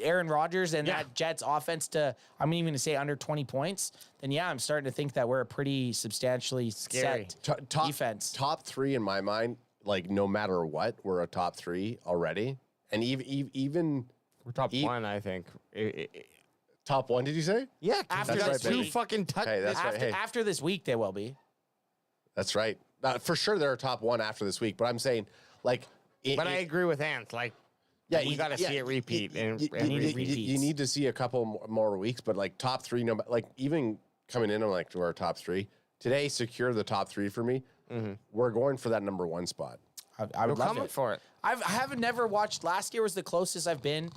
Aaron Rodgers and that Jets offense to, I'm even going to say under 20 points, then yeah, I'm starting to think that we're a pretty substantially set defense. Top 3 in my mind, like no matter what, we're a top 3 already. And even we're top 1, I think. Top 1, did you say? Yeah, after that's this right, week. Fucking After this week, they will be. That's right. For sure, they're a top 1 after this week. But I'm saying, like, but I agree with Ant. Like, yeah, you got to see it repeat. You need to see a couple more weeks, but like top 3, like even coming in, I'm like, we're top 3 today. Secure the top 3 for me. Mm-hmm. We're going for that number 1 spot. I would love it for it. I haven't never watched. Last year was the closest I've been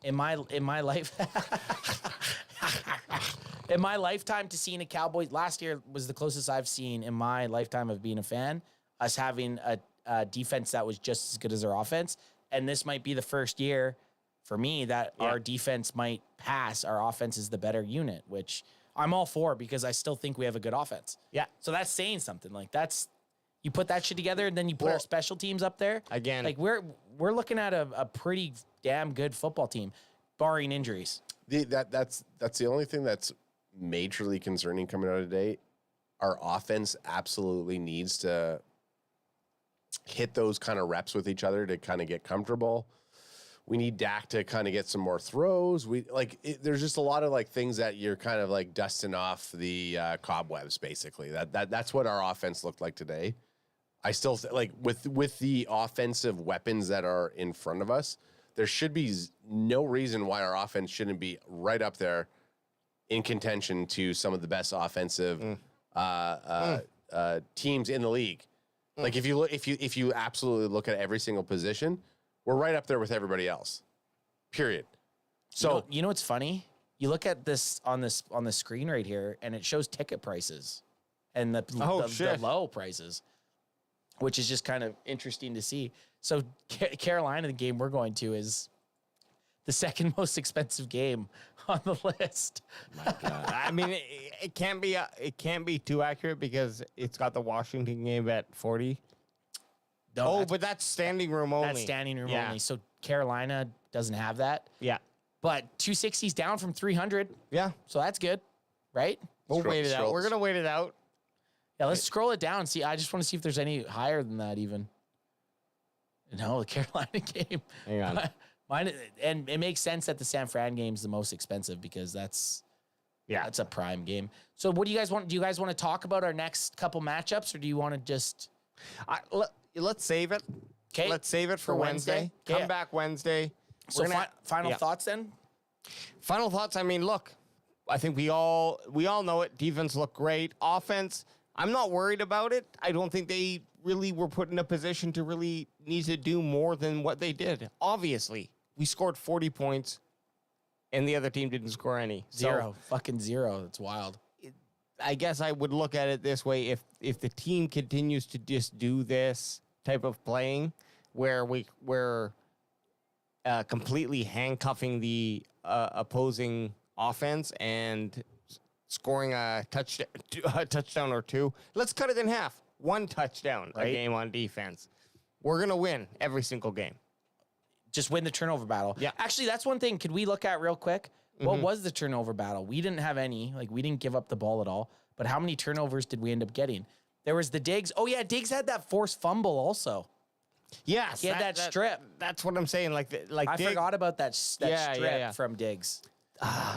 in my life. In my lifetime to seeing a Cowboys. Last year was the closest I've seen in my lifetime of being a fan. Us having a defense that was just as good as our offense. And this might be the first year for me that our defense might pass. Our offense is the better unit, which I'm all for because I still think we have a good offense. Yeah. So that's saying something. Like you put that shit together and then you put our special teams up there. Again. Like we're looking at a pretty damn good football team, barring injuries. That's the only thing that's majorly concerning coming out of today. Our offense absolutely needs to hit those kind of reps with each other to kind of get comfortable. We need Dak to kind of get some more throws. There's just a lot of like things that you're kind of like dusting off the cobwebs, basically. That's what our offense looked like today. I still like with the offensive weapons that are in front of us, there should be no reason why our offense shouldn't be right up there in contention to some of the best offensive teams in the league. Like if you absolutely look at every single position, we're right up there with everybody else. Period. So you know what's funny? You look at this on the screen right here, and it shows ticket prices and the low prices, which is just kind of interesting to see. So Carolina, the game we're going to, is the second most expensive game on the list. My God. I mean, it can't be too accurate because it's got the Washington game at 40. No, but that's standing room only. That's standing room only. So Carolina doesn't have that. Yeah. But 260's down from 300. Yeah. So that's good, right? We'll wait it out. We're going to wait it out. Yeah, let's scroll it down. See, I just want to see if there's any higher than that even. No, the Carolina game. Hang on. And it makes sense that the San Fran game is the most expensive because that's a prime game. So what do you guys want? Do you guys want to talk about our next couple matchups, or do you want to just Let's save it. Okay. Let's save it for Wednesday. Okay. Come back Wednesday. So final thoughts then? Final thoughts. I mean, look, I think we all know it. Defense looked great. Offense, I'm not worried about it. I don't think they really were put in a position to really need to do more than what they did. Obviously, we scored 40 points, and the other team didn't score any. Zero. Fucking zero. It's wild. I guess I would look at it this way: if the team continues to just do this type of playing, where we're completely handcuffing the opposing offense and scoring a touchdown or two, let's cut it in half. One touchdown a game on defense. We're gonna win every single game. Just win the turnover battle. Yeah. Actually, that's one thing. Could we look at real quick? What was the turnover battle? We didn't have any. Like, we didn't give up the ball at all. But how many turnovers did we end up getting? There was the Diggs. Oh, yeah, Diggs had that forced fumble also. Yes. He had that strip. That's what I'm saying. I forgot about that strip from Diggs.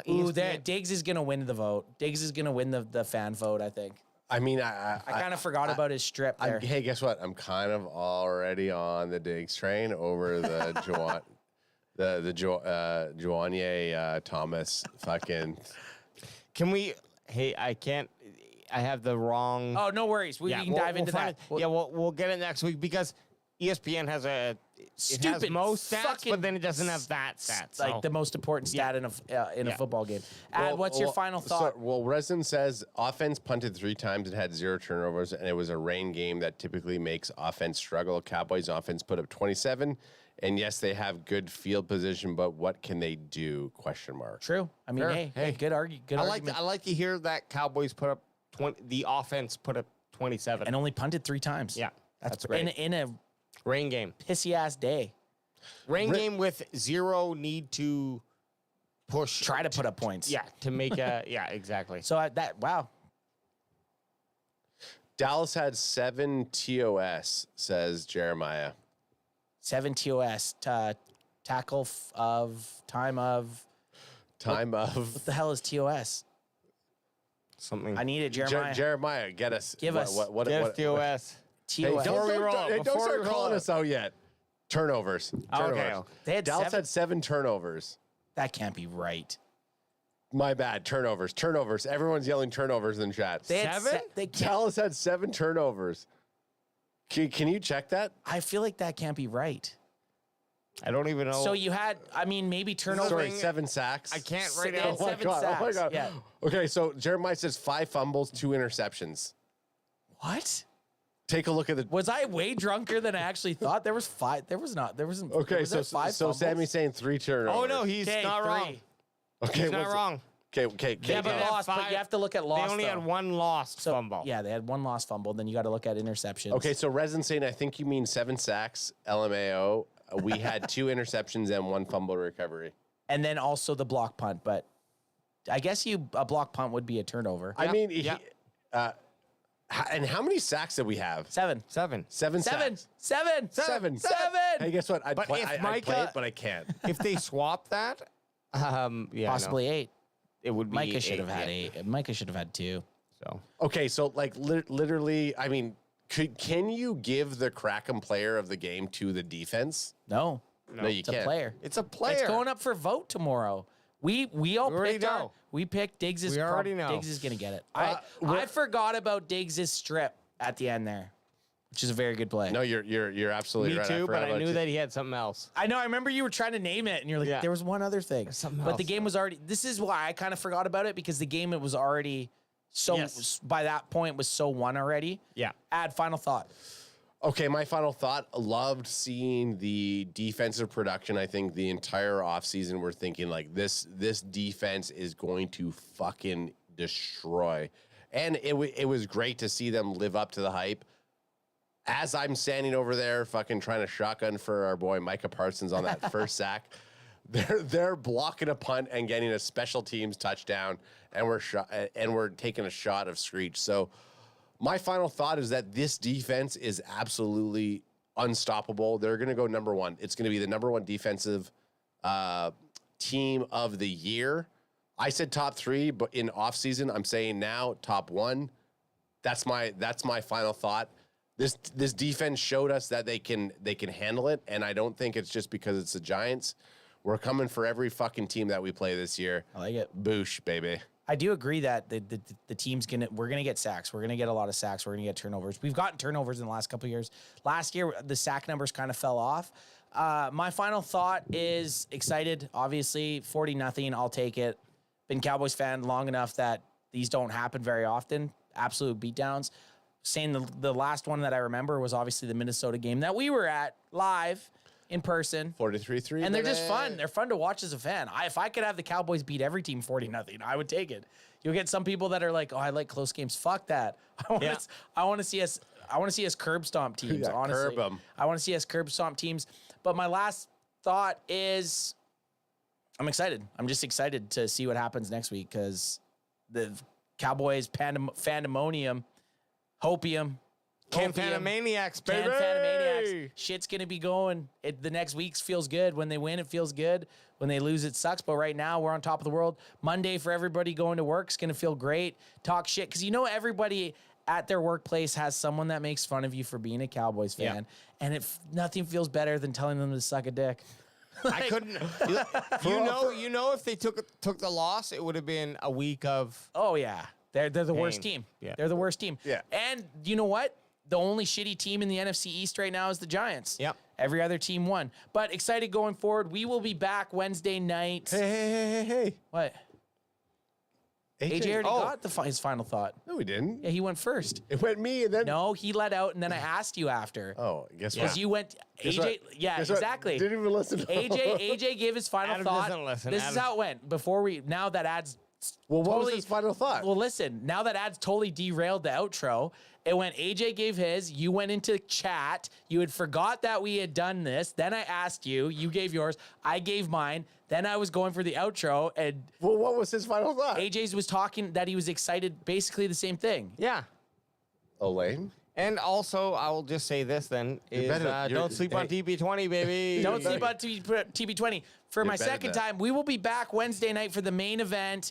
Ooh, Diggs is going to win the vote. Diggs is going to win the fan vote, I think. I mean, I kind of forgot about his strip there. Hey, guess what? I'm kind of already on the Diggs train over the Joanie Thomas fucking. Can we? Hey, I can't. I have the wrong. Oh, no worries. We can dive into that. We'll get it next week because ESPN has stupid most stats, but then it doesn't have that stats. Like the most important stat in a football game. What's your final thought? Resin says offense punted 3 times and had 0 turnovers, and it was a rain game that typically makes offense struggle. Cowboys offense put up 27, and yes, they have good field position, but what can they do? Question mark. True. I mean, hey, good argument. I like to hear that Cowboys put up 20. The offense put up 27 and only punted 3 times. Yeah, that's great. In a rain game, pissy ass day. Rain game with 0 need to try to put up points. Yeah, to make a exactly. So wow. Dallas had 7 TOS, says Jeremiah. 7 TOS, tackle time of. What the hell is TOS? Something. I need it, Jeremiah. Jeremiah, get us. Give us. What TOS. TOS. Don't start calling us out yet. Turnovers. Okay. Dallas had 7 turnovers. That can't be right. My bad. Turnovers. Everyone's yelling turnovers in chat. They had 7? Dallas had 7 turnovers. Can you check that? I feel like that can't be right. I don't even know. So you had, maybe turnover. Sorry, 7 sacks. I can't right now. Oh my God. Oh my God. Yeah. Okay, so Jeremiah says 5 fumbles, 2 interceptions. What? Take a look at the. Was I way drunker than I actually thought? There was 5. There was not. There wasn't. Okay, was there 5 so fumbles? Sammy's saying 3 turnovers. Oh no, he's not wrong. Okay, he's not wrong. Okay. Yeah, but lost. But you have to look at lost. They only had 1 lost fumble. Yeah, they had 1 lost fumble. Then you got to look at interceptions. Okay, so Resin saying, I think you mean 7 sacks, LMAO. We had 2 interceptions and 1 fumble recovery. And then also the block punt, but I guess a block punt would be a turnover. I mean, and how many sacks did we have? 7. 7 7. sacks. 7. 7. 7. Hey, guess what? I'd play it, but I can't. If they swap that, possibly 8. It would be. Micah should have had 8. Micah should have had 2. So okay, so like literally, I mean, can you give the Crackham player of the game to the defense? No, you can't. A player. It's a player. It's going up for vote tomorrow. We all picked we picked Diggs. We already know Diggs is gonna get it. I forgot about Diggs' strip at the end there, which is a very good play. No, you're absolutely right. Me too, but I knew that he had something else. I know. I remember you were trying to name it, and you're like, there was one other thing. But the game was already. This is why I kind of forgot about it, because the game was already by that point was so won already. Yeah. Add final thought. Okay, my final thought. Loved seeing the defensive production. I think the entire offseason we're thinking like this defense is going to fucking destroy. And it was great to see them live up to the hype. As I'm standing over there fucking trying to shotgun for our boy Micah Parsons on that first sack, they're blocking a punt and getting a special teams touchdown, and we're taking a shot of Screech. So my final thought is that this defense is absolutely unstoppable. They're going to go number 1. It's going to be the number 1 defensive team of the year. I said top 3, but in offseason, I'm saying now top 1. That's my final thought. This defense showed us that they can handle it, and I don't think it's just because it's the Giants. We're coming for every fucking team that we play this year. I like it. Boosh, baby. I do agree that the team's we're gonna get sacks. We're gonna get a lot of sacks. We're gonna get turnovers. We've gotten turnovers in the last couple of years. Last year, the sack numbers kind of fell off. My final thought is excited. Obviously, 40-0. I'll take it. Been Cowboys fan long enough that these don't happen very often. Absolute beatdowns. Saying the last one that I remember was obviously the Minnesota game that we were at live in person. 43-3. And they're just fun. They're fun to watch as a fan. If I could have the Cowboys beat every team 40-0, I would take it. You'll get some people that are like, "Oh, I like close games." Fuck that. I want to see us curb stomp teams. Yeah, honestly, curb 'em. I want to see us curb stomp teams. But my last thought is, I'm excited. I'm just excited to see what happens next week because the Cowboys pandemonium, hopium. Can-Fanamaniacs, baby. Can-Fanamaniacs. Shit's going to be going. The next week feels good. When they win, it feels good. When they lose, it sucks. But right now, we're on top of the world. Monday for everybody going to work is going to feel great. Talk shit. Because everybody at their workplace has someone that makes fun of you for being a Cowboys fan. Yeah. And nothing feels better than telling them to suck a dick. I couldn't. You know, if they took the loss, it would have been a week of. Oh, yeah. They're the worst team. Yeah. They're the worst team. Yeah. And you know what? The only shitty team in the NFC East right now is the Giants. Yep. Every other team won. But excited going forward. We will be back Wednesday night. Hey. What? AJ already got his final thought. No, he didn't. Yeah, he went first. It went me and then. No, he let out and then I asked you after. Oh, guess what? Because you went. Guess AJ. what? Yeah, Guess what? exactly. Didn't even listen. AJ gave his final Adam thought. doesn't listen. This is how it went. Now that adds. Well, what was his final thought? Well, listen, now that ad's totally derailed the outro. It went, AJ gave his, you went into chat, you had forgot that we had done this, then I asked you, you gave yours, I gave mine, then I was going for the outro, and... Well, what was his final thought? AJ's was talking that he was excited, basically the same thing. Yeah. Oh, lame. And also, I will just say this then, don't sleep on TB20, baby. Don't sleep on TB20. For my second time, we will be back Wednesday night for the main event.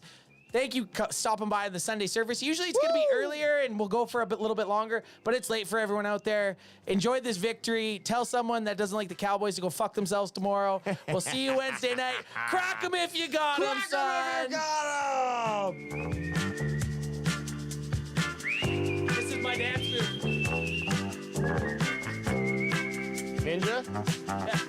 Thank you stopping by the Sunday service. Usually it's going to be earlier and we'll go for a little bit longer, but it's late for everyone out there. Enjoy this victory. Tell someone that doesn't like the Cowboys to go fuck themselves tomorrow. We'll see you Wednesday night. Crack them if you got them, son. This is my dance move. Ninja? Yeah.